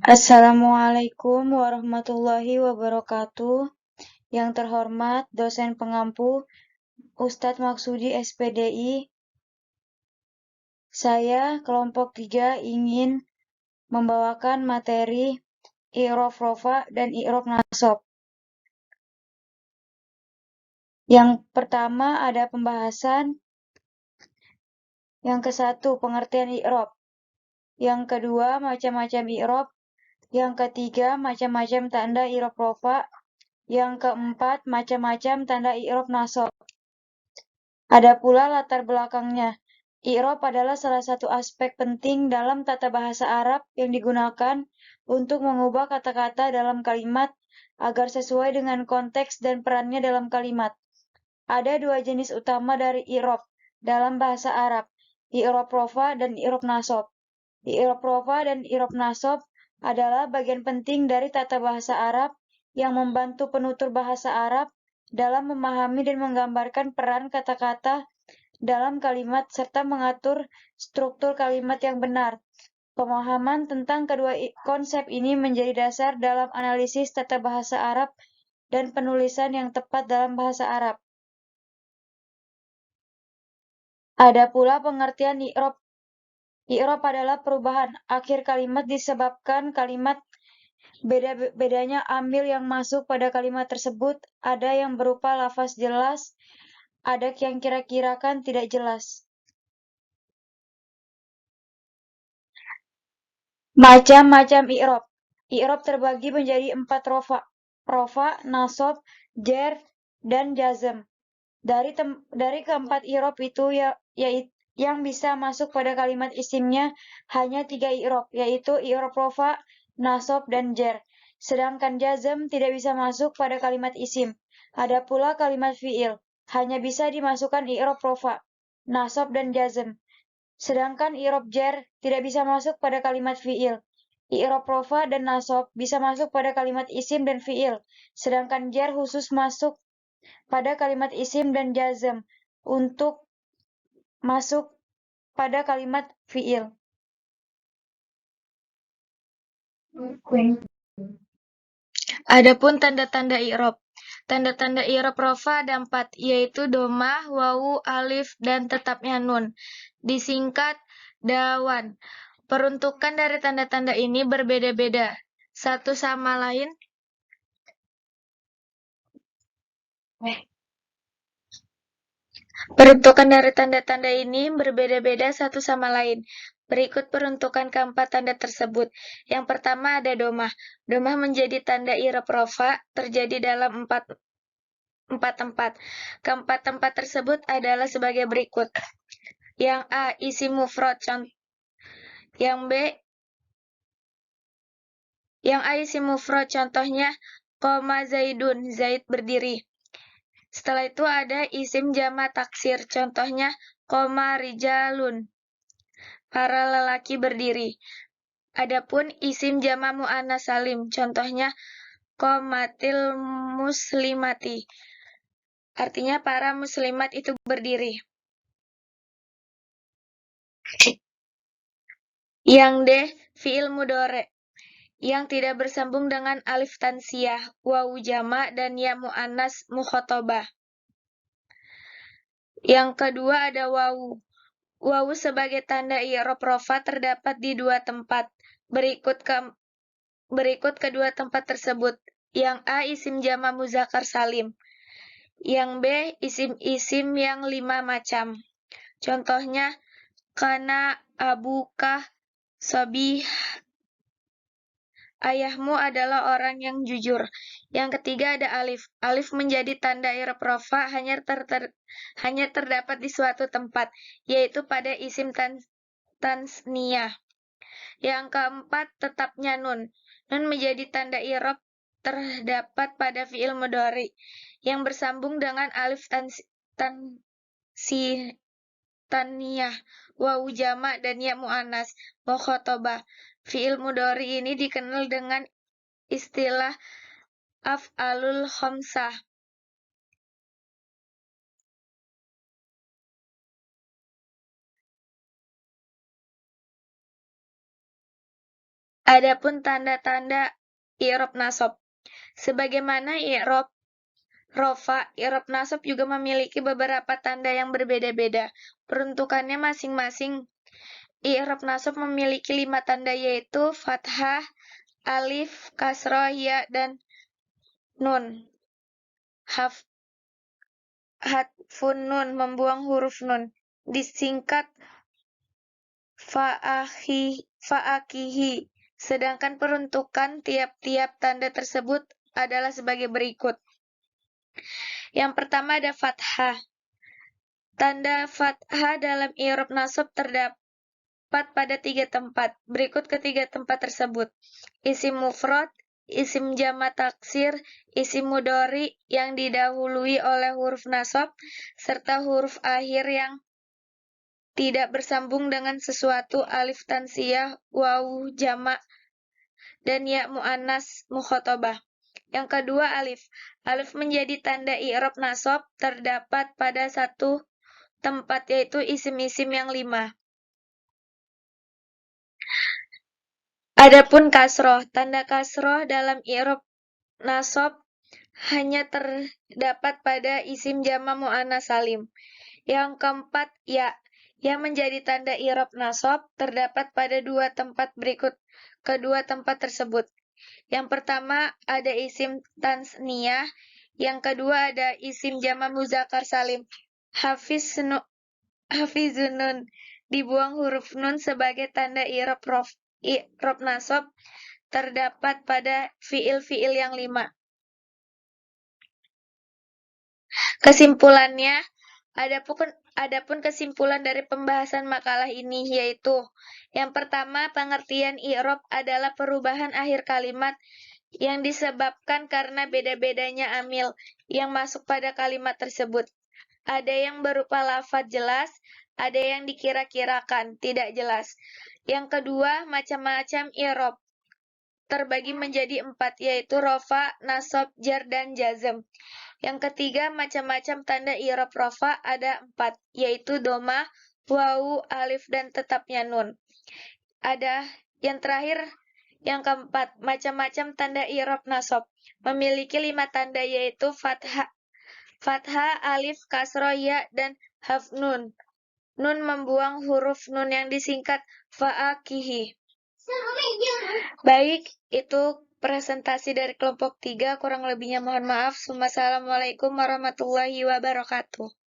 Assalamualaikum warahmatullahi wabarakatuh. Yang terhormat dosen pengampu Ustadz Maksudi SPDI, saya kelompok 3 ingin membawakan materi i'rab rofa dan i'rab nasab. Yang pertama ada pembahasan, yang ke-1 pengertian i'rab, yang kedua macam-macam i'rab, yang ketiga macam-macam tanda i'rab rofa, yang keempat macam-macam tanda i'rab nasab. Ada pula latar belakangnya. I'rab adalah salah satu aspek penting dalam tata bahasa Arab yang digunakan untuk mengubah kata-kata dalam kalimat agar sesuai dengan konteks dan perannya dalam kalimat. Ada 2 jenis utama dari i'rab dalam bahasa Arab, i'rab rofa dan i'rab nasab. I'rab rofa dan i'rab nasab adalah bagian penting dari tata bahasa Arab yang membantu penutur bahasa Arab dalam memahami dan menggambarkan peran kata-kata dalam kalimat serta mengatur struktur kalimat yang benar. Pemahaman tentang kedua konsep ini menjadi dasar dalam analisis tata bahasa Arab dan penulisan yang tepat dalam bahasa Arab. Ada pula pengertian i'rab. I'rab adalah perubahan akhir kalimat disebabkan kalimat bedanya amil yang masuk pada kalimat tersebut, ada yang berupa lafaz jelas, ada yang kira-kirakan tidak jelas. Macam-macam i'rab. I'rab terbagi menjadi 4 rofa. Rofa, nasab, jer, dan jazm. Dari keempat i'rab itu yang bisa masuk pada kalimat isimnya hanya 3 i'rab, yaitu i'rab rofa, nasab, dan jer. Sedangkan jazm tidak bisa masuk pada kalimat isim. Ada pula kalimat fi'il, hanya bisa dimasukkan i'rab rofa, nasab, dan jazm. Sedangkan i'rab jer tidak bisa masuk pada kalimat fi'il. I'rab rofa dan nasab bisa masuk pada kalimat isim dan fi'il, sedangkan jer khusus masuk pada kalimat isim dan jazm untuk masuk pada kalimat fi'il. Adapun tanda-tanda i'rab. Tanda-tanda i'rab rofa ada 4, yaitu domah, wawu, alif, dan tetapnya nun. Disingkat dawan. Peruntukan dari tanda-tanda ini berbeda-beda satu sama lain. Peruntukan dari tanda-tanda ini berbeda-beda satu sama lain. Berikut peruntukan keempat tanda tersebut. Yang pertama ada domah. Domah menjadi tanda i'rab rofa terjadi dalam empat tempat. Keempat tempat tersebut adalah sebagai berikut. Yang A, isim mufrad. Yang B, isim mufrad, contohnya koma Zaidun, Zaid berdiri. Setelah itu ada isim jama taksir, contohnya koma rijalun, para lelaki berdiri. Adapun isim jama mu'annas salim, contohnya qomatil muslimati, artinya para muslimat itu berdiri. Yang D, fi'il mudhari yang tidak bersambung dengan alif tansiyah, wawu jama, dan ya mu'annas mukhatabah. Yang kedua ada wawu. Wawu sebagai tanda i'rab rofa terdapat di 2 tempat. Berikut kedua tempat tersebut. Yang A, isim jama muzakkar salim. Yang B, isim-isim yang 5 macam. Contohnya, kana abukah sabih, ayahmu adalah orang yang jujur. Yang ketiga ada alif. Alif menjadi tanda i'rab rofa hanya terdapat di suatu tempat, yaitu pada isim tansniyah. Yang keempat tetapnya nun. Nun menjadi tanda i'rab terdapat pada fi'il mudhari yang bersambung dengan alif taniyah, wawu jama, dan ya mu'annas mukhatabah. Fi'il mudhari ini dikenal dengan istilah af'alul khamsah. Adapun tanda-tanda i'rab nasab. Sebagaimana i'rab rofa, i'rab nasab juga memiliki beberapa tanda yang berbeda-beda. Peruntukannya masing-masing. I'rab nasab memiliki 5 tanda yaitu fathah, alif, kasroh, ya, dan nun. Hadfun nun, membuang huruf nun. Disingkat fa'akihi. Sedangkan peruntukan tiap-tiap tanda tersebut adalah sebagai berikut. Yang pertama ada fathah. Tanda fathah dalam i'rab nasab terdapat pada 3 tempat. Berikut ketiga tempat tersebut. Isim mufrad, isim jamak taksir, isim mudhari yang didahului oleh huruf nasab, serta huruf akhir yang tidak bersambung dengan sesuatu, alif tansiyah, wawu jamak, dan ya mu'annas mukhatabah. Yang kedua alif. Alif menjadi tanda i'rab nasab terdapat pada satu tempat yaitu isim-isim yang 5. Adapun kasroh. Tanda kasroh dalam i'rab nasab hanya terdapat pada isim jamak mu'annas salim. Yang keempat ya. Yang menjadi tanda i'rab nasab terdapat pada 2 tempat berikut kedua tempat tersebut. Yang pertama ada isim tansniyah, yang kedua ada isim jamak muzakkar salim. Hafizunun, dibuang huruf nun sebagai tanda i'rab nasab terdapat pada fiil-fiil yang 5. Kesimpulannya, adapun kesimpulan dari pembahasan makalah ini yaitu yang pertama, pengertian i'rab adalah perubahan akhir kalimat yang disebabkan karena beda-bedanya amil yang masuk pada kalimat tersebut. Ada yang berupa lafadz jelas, ada yang dikira-kirakan, tidak jelas. Yang kedua, macam-macam i'rab terbagi menjadi 4, yaitu rofa, nasab, jar, dan jazm. Yang ketiga, macam-macam tanda i'rab rofa ada 4, yaitu doma, wawu, alif, dan tetapnya nun. Ada yang terakhir, yang keempat, macam-macam tanda i'rab nasab. Memiliki 5 tanda yaitu fathah, alif, kasroh, ya, dan haf nun. Nun membuang huruf nun yang disingkat fa'akihi. Baik, itu presentasi dari kelompok 3. Kurang lebihnya mohon maaf. Wassalamualaikum warahmatullahi wabarakatuh.